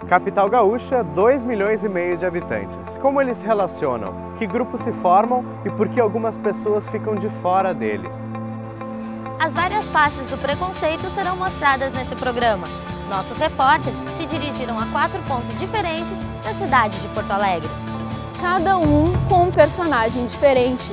Capital gaúcha, 2,5 milhões de habitantes. Como eles se relacionam? Que grupos se formam e por que algumas pessoas ficam de fora deles? As várias faces do preconceito serão mostradas nesse programa. Nossos repórteres se dirigiram a 4 pontos diferentes da cidade de Porto Alegre. Cada um com um personagem diferente,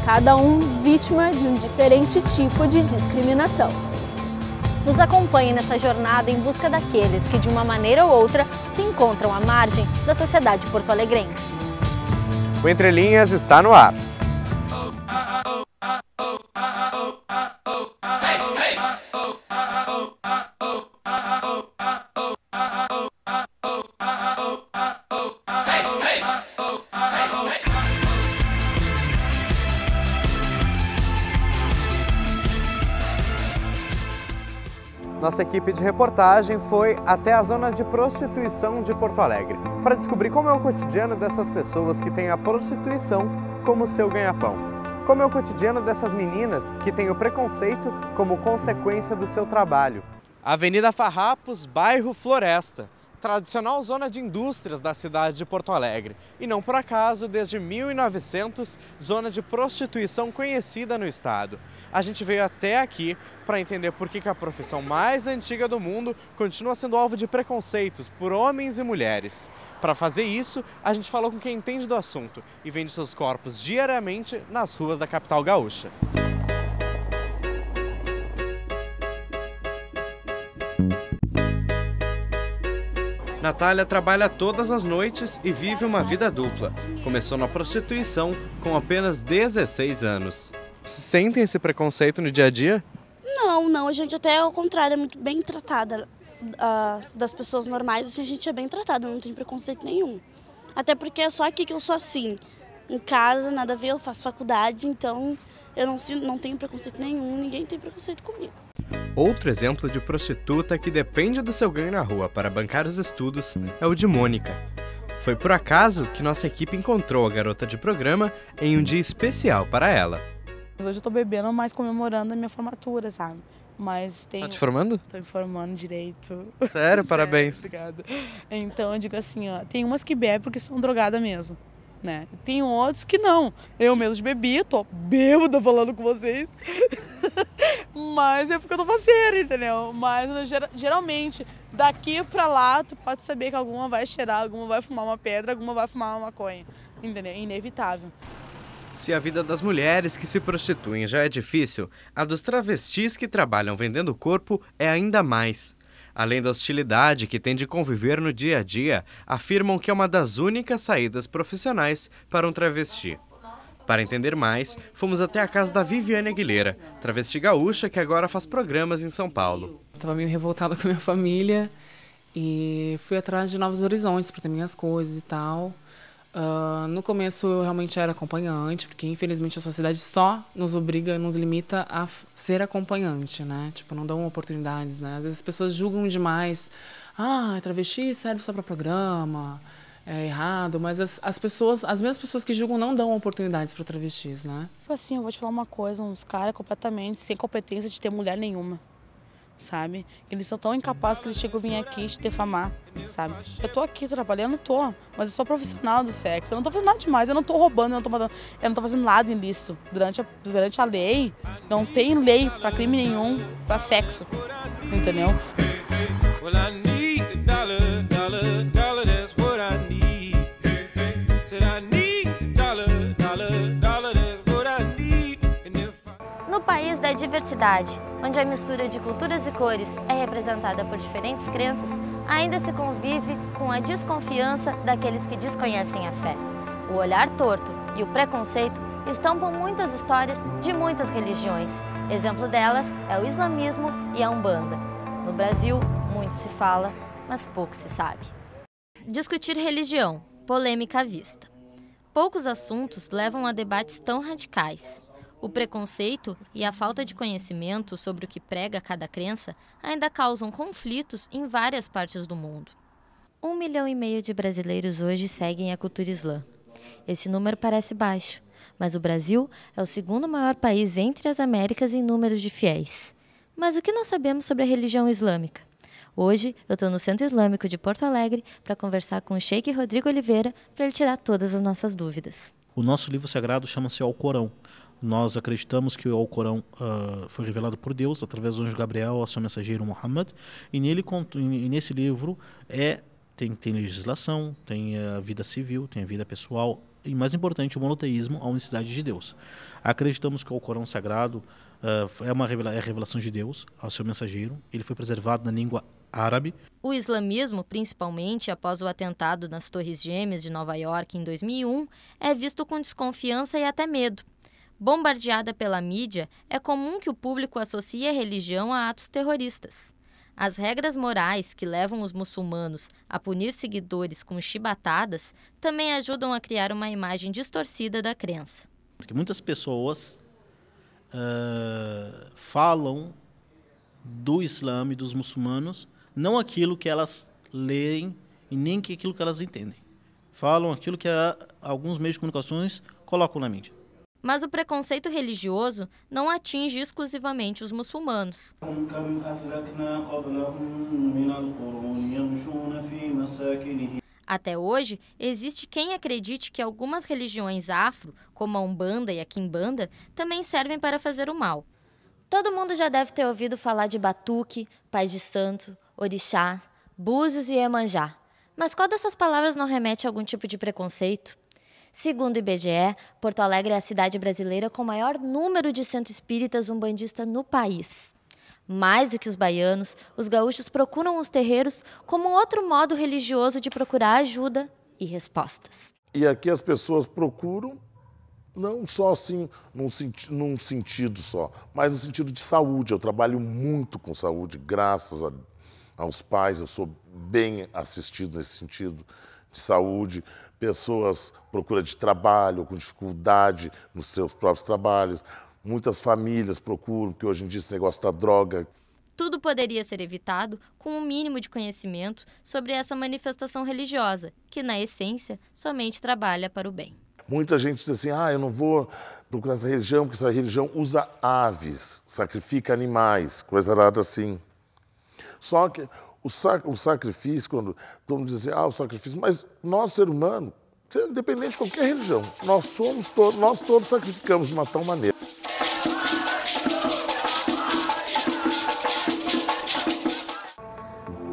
cada um vítima de um diferente tipo de discriminação. Nos acompanhe nessa jornada em busca daqueles que, de uma maneira ou outra, se encontram à margem da sociedade porto-alegrense. O Entre Linhas está no ar. Nossa equipe de reportagem foi até a zona de prostituição de Porto Alegre para descobrir como é o cotidiano dessas pessoas que têm a prostituição como seu ganha-pão. Como é o cotidiano dessas meninas que têm o preconceito como consequência do seu trabalho. Avenida Farrapos, bairro Floresta. Tradicional zona de indústrias da cidade de Porto Alegre. E não por acaso, desde 1900, zona de prostituição conhecida no estado. A gente veio até aqui para entender por que a profissão mais antiga do mundo continua sendo alvo de preconceitos por homens e mulheres. Para fazer isso, a gente falou com quem entende do assunto e vende seus corpos diariamente nas ruas da capital gaúcha. Natália trabalha todas as noites e vive uma vida dupla. Começou na prostituição com apenas 16 anos. Sentem esse preconceito no dia a dia? Não, a gente até ao contrário, é muito bem tratada das pessoas normais, assim, a gente é bem tratada, não tem preconceito nenhum. Até porque é só aqui que eu sou assim. Em casa, nada a ver, eu faço faculdade, então eu não tenho preconceito nenhum, ninguém tem preconceito comigo. Outro exemplo de prostituta que depende do seu ganho na rua para bancar os estudos é o de Mônica. Foi por acaso que nossa equipe encontrou a garota de programa em um dia especial para ela. Hoje eu tô bebendo, mas comemorando a minha formatura, sabe? Mas tem... Tá te formando? Tô me formando direito. Sério? Parabéns. Obrigada. Então eu digo assim, ó, tem umas que bebem porque são drogadas mesmo, né? Tem outros que não. Eu mesmo bebi, tô bêbada falando com vocês. Mas é porque eu tô faceira, entendeu? Mas geralmente, daqui pra lá, tu pode saber que alguma vai cheirar, alguma vai fumar uma pedra, alguma vai fumar uma maconha, entendeu? É inevitável. Se a vida das mulheres que se prostituem já é difícil, a dos travestis que trabalham vendendo o corpo é ainda mais. Além da hostilidade que tem de conviver no dia a dia, afirmam que é uma das únicas saídas profissionais para um travesti. Para entender mais, fomos até a casa da Viviane Aguilera, travesti gaúcha que agora faz programas em São Paulo. Estava meio revoltada com a minha família e fui atrás de novos horizontes para ter minhas coisas e tal. No começo eu realmente era acompanhante, porque infelizmente a sociedade só nos obriga, nos limita a ser acompanhante, né? Tipo, não dão oportunidades, né? Às vezes as pessoas julgam demais. Travesti serve só para programa, é errado, mas as mesmas pessoas que julgam não dão oportunidades para travestis, né? Assim, eu vou te falar uma coisa, uns caras completamente sem competência de ter mulher nenhuma, sabe? Eles são tão incapazes que eles chegam a vir aqui te defamar, sabe? Eu tô aqui trabalhando, mas eu sou profissional do sexo, eu não tô fazendo nada demais, eu não tô roubando, eu não tô fazendo nada ilícito. Durante a lei, não tem lei pra crime nenhum, pra sexo, entendeu? No país da diversidade, onde a mistura de culturas e cores é representada por diferentes crenças, ainda se convive com a desconfiança daqueles que desconhecem a fé. O olhar torto e o preconceito estampam muitas histórias de muitas religiões. Exemplo delas é o islamismo e a Umbanda. No Brasil, muito se fala, mas pouco se sabe. Discutir religião, polêmica à vista. Poucos assuntos levam a debates tão radicais. O preconceito e a falta de conhecimento sobre o que prega cada crença ainda causam conflitos em várias partes do mundo. 1,5 milhão de brasileiros hoje seguem a cultura islã. Esse número parece baixo, mas o Brasil é o segundo maior país entre as Américas em número de fiéis. Mas o que nós sabemos sobre a religião islâmica? Hoje, eu estou no Centro Islâmico de Porto Alegre para conversar com o Sheikh Rodrigo Oliveira para ele tirar todas as nossas dúvidas. O nosso livro sagrado chama-se Alcorão. Nós acreditamos que o Alcorão foi revelado por Deus através do anjo Gabriel ao seu mensageiro Muhammad. E nesse livro tem legislação, tem a vida civil, tem a vida pessoal e, mais importante, o monoteísmo, a unicidade de Deus. Acreditamos que o Alcorão sagrado é a revelação de Deus ao seu mensageiro. Ele foi preservado na língua árabe. O islamismo, principalmente após o atentado nas Torres Gêmeas de Nova York em 2001, é visto com desconfiança e até medo. Bombardeada pela mídia, é comum que o público associe a religião a atos terroristas. As regras morais que levam os muçulmanos a punir seguidores com chibatadas também ajudam a criar uma imagem distorcida da crença. Porque muitas pessoas falam do Islã e dos muçulmanos, não aquilo que elas leem e nem aquilo que elas entendem. Falam aquilo que alguns meios de comunicações colocam na mídia. Mas o preconceito religioso não atinge exclusivamente os muçulmanos. Até hoje, existe quem acredite que algumas religiões afro, como a Umbanda e a Quimbanda, também servem para fazer o mal. Todo mundo já deve ter ouvido falar de batuque, pais de santo, orixá, búzios e iemanjá. Mas qual dessas palavras não remete a algum tipo de preconceito? Segundo o IBGE, Porto Alegre é a cidade brasileira com o maior número de centros espíritas umbandistas no país. Mais do que os baianos, os gaúchos procuram os terreiros como outro modo religioso de procurar ajuda e respostas. E aqui as pessoas procuram, não só assim, num sentido só, mas no sentido de saúde. Eu trabalho muito com saúde, graças aos pais, eu sou bem assistido nesse sentido de saúde. Pessoas procuram de trabalho, com dificuldade nos seus próprios trabalhos. Muitas famílias procuram, porque hoje em dia esse negócio da droga. Tudo poderia ser evitado com um mínimo de conhecimento sobre essa manifestação religiosa, que, na essência, somente trabalha para o bem. Muita gente diz assim, eu não vou procurar essa religião, porque essa religião usa aves, sacrifica animais, coisa nada assim. Só que o sacrifício, quando todo mundo diz assim, o sacrifício, mas nós, ser humano, independente de qualquer religião, nós todos sacrificamos de uma tal maneira.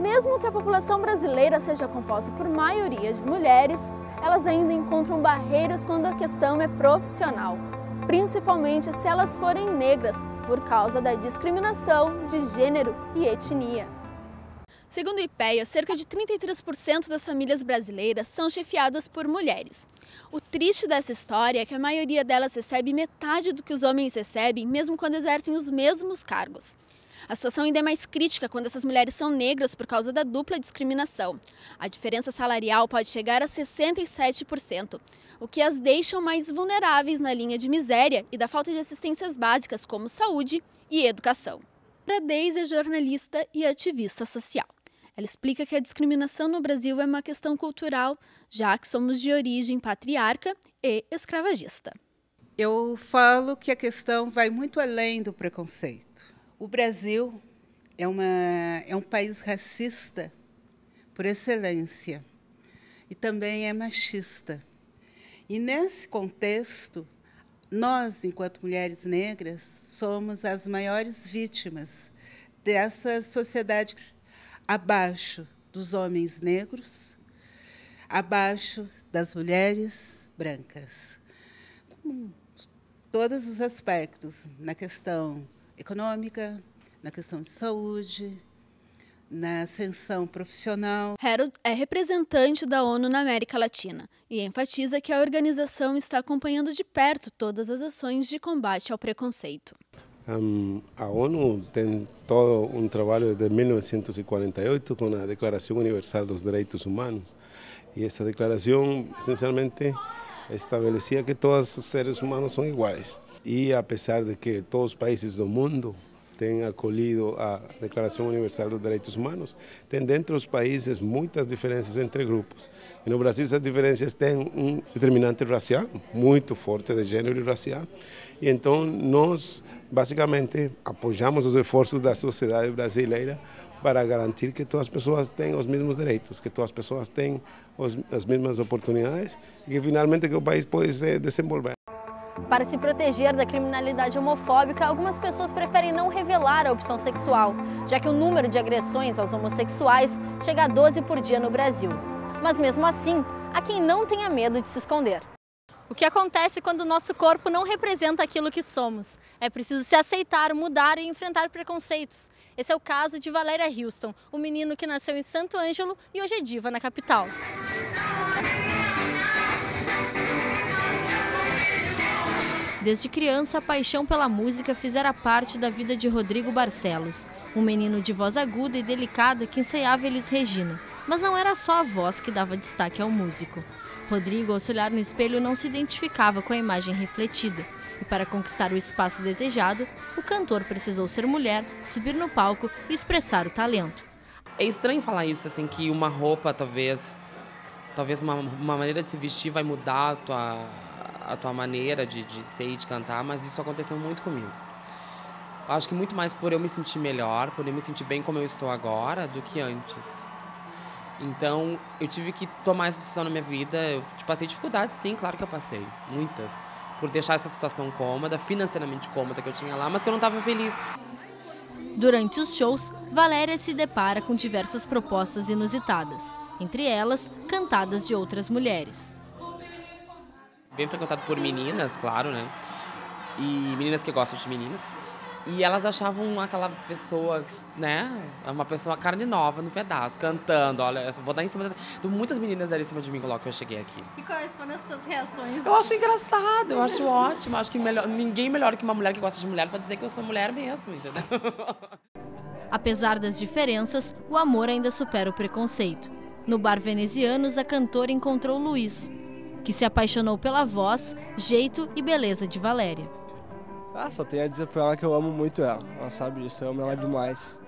Mesmo que a população brasileira seja composta por maioria de mulheres, elas ainda encontram barreiras quando a questão é profissional, principalmente se elas forem negras, por causa da discriminação de gênero e etnia. Segundo o IPEA, cerca de 33% das famílias brasileiras são chefiadas por mulheres. O triste dessa história é que a maioria delas recebe metade do que os homens recebem, mesmo quando exercem os mesmos cargos. A situação ainda é mais crítica quando essas mulheres são negras por causa da dupla discriminação. A diferença salarial pode chegar a 67%, o que as deixa mais vulneráveis na linha de miséria e da falta de assistências básicas como saúde e educação. Deise é jornalista e ativista social. Ela explica que a discriminação no Brasil é uma questão cultural, já que somos de origem patriarca e escravagista. Eu falo que a questão vai muito além do preconceito. O Brasil é um país racista por excelência e também é machista. E nesse contexto, nós, enquanto mulheres negras, somos as maiores vítimas dessa sociedade, abaixo dos homens negros, abaixo das mulheres brancas. Todos os aspectos, na questão econômica, na questão de saúde, na ascensão profissional. Harold é representante da ONU na América Latina e enfatiza que a organização está acompanhando de perto todas as ações de combate ao preconceito. A ONU tem todo um trabalho de 1948 com a Declaração Universal dos Direitos Humanos. E essa declaração, essencialmente, estabelecia que todos os seres humanos são iguais. E apesar de que todos os países do mundo tem acolhido a Declaração Universal dos Direitos Humanos, tem dentro dos países muitas diferenças entre grupos. E no Brasil essas diferenças têm um determinante racial, muito forte de gênero e racial. E então nós, basicamente, apoiamos os esforços da sociedade brasileira para garantir que todas as pessoas têm os mesmos direitos, que todas as pessoas têm as mesmas oportunidades e que finalmente que o país pode se desenvolver. Para se proteger da criminalidade homofóbica, algumas pessoas preferem não revelar a opção sexual, já que o número de agressões aos homossexuais chega a 12 por dia no Brasil. Mas mesmo assim, há quem não tenha medo de se esconder. O que acontece quando o nosso corpo não representa aquilo que somos? É preciso se aceitar, mudar e enfrentar preconceitos. Esse é o caso de Valéria Houston, um menino que nasceu em Santo Ângelo e hoje é diva na capital. Desde criança, a paixão pela música fizera parte da vida de Rodrigo Barcelos, um menino de voz aguda e delicada que ensaiava Elis Regina. Mas não era só a voz que dava destaque ao músico. Rodrigo, ao se olhar no espelho, não se identificava com a imagem refletida. E para conquistar o espaço desejado, o cantor precisou ser mulher, subir no palco e expressar o talento. É estranho falar isso, assim, que uma roupa, talvez uma maneira de se vestir vai mudar a tua maneira de ser e de cantar, mas isso aconteceu muito comigo. Acho que muito mais por eu me sentir melhor, por eu me sentir bem como eu estou agora, do que antes. Então, eu tive que tomar essa decisão na minha vida. Eu passei dificuldades, sim, claro que eu passei. Muitas. Por deixar essa situação cômoda, financeiramente cômoda que eu tinha lá, mas que eu não estava feliz. Durante os shows, Valéria se depara com diversas propostas inusitadas. Entre elas, cantadas de outras mulheres. Bem frequentado por meninas, claro, né? E meninas que gostam de meninas. E elas achavam aquela pessoa, né? Uma pessoa carne nova no pedaço, cantando. Olha, eu vou dar em cima dessa... Então, muitas meninas deram em cima de mim logo que eu cheguei aqui. E quais foram as suas reações? Eu acho engraçado, eu acho ótimo. Acho que ninguém melhor que uma mulher que gosta de mulher para dizer que eu sou mulher mesmo, entendeu? Apesar das diferenças, o amor ainda supera o preconceito. No bar Venezianos, a cantora encontrou Luiz, que se apaixonou pela voz, jeito e beleza de Valéria. Só tenho a dizer pra ela que eu amo muito ela. Ela sabe disso, eu amo ela demais.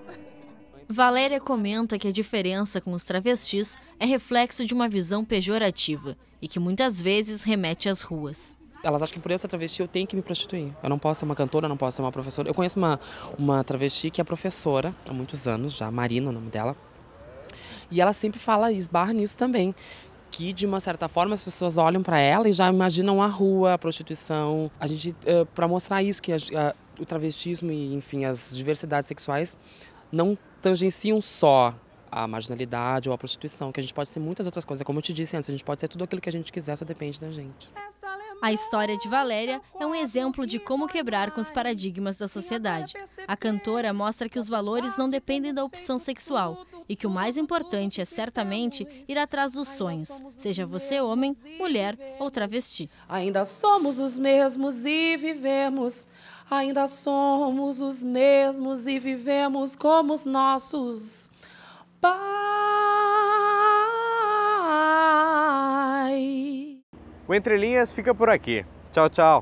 Valéria comenta que a diferença com os travestis é reflexo de uma visão pejorativa e que muitas vezes remete às ruas. Elas acham que por eu ser travesti eu tenho que me prostituir. Eu não posso ser uma cantora, eu não posso ser uma professora. Eu conheço uma travesti que é professora há muitos anos já, Marina, o nome dela. E ela sempre fala e esbarra nisso também. Que, de uma certa forma, as pessoas olham para ela e já imaginam a rua, a prostituição. A gente, para mostrar isso, que o travestismo e, enfim, as diversidades sexuais não tangenciam só a marginalidade ou a prostituição, que a gente pode ser muitas outras coisas. Como eu te disse antes, a gente pode ser tudo aquilo que a gente quiser, só depende da gente. A história de Valéria é um exemplo de como quebrar com os paradigmas da sociedade. A cantora mostra que os valores não dependem da opção sexual e que o mais importante é certamente ir atrás dos sonhos, seja você homem, mulher ou travesti. Ainda somos os mesmos e vivemos, ainda somos os mesmos e vivemos como os nossos pais. O Entre Linhas fica por aqui. Tchau, tchau.